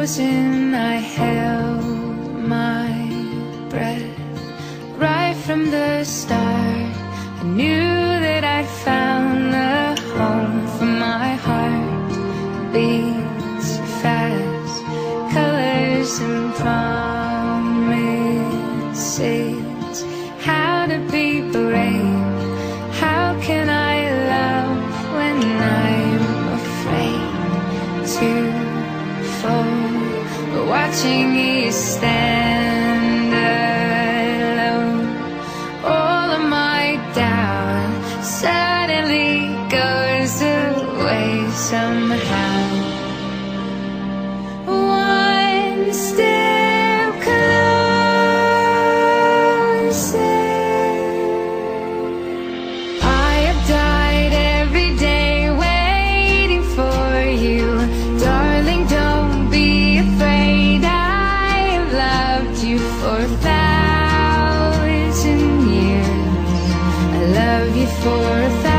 frozen, I held my breath. Right from the start, I knew that I'd found a home for my heart. Beats fast, colors and promises. How to be brave, how can I love when I'm afraid to fall? But watching you stand alone, all of my doubt suddenly goes away somehow. One step closer. I have died every day waiting for you. Darling, don't be afraid. I have loved you for 1,000 years. I love you for 1,000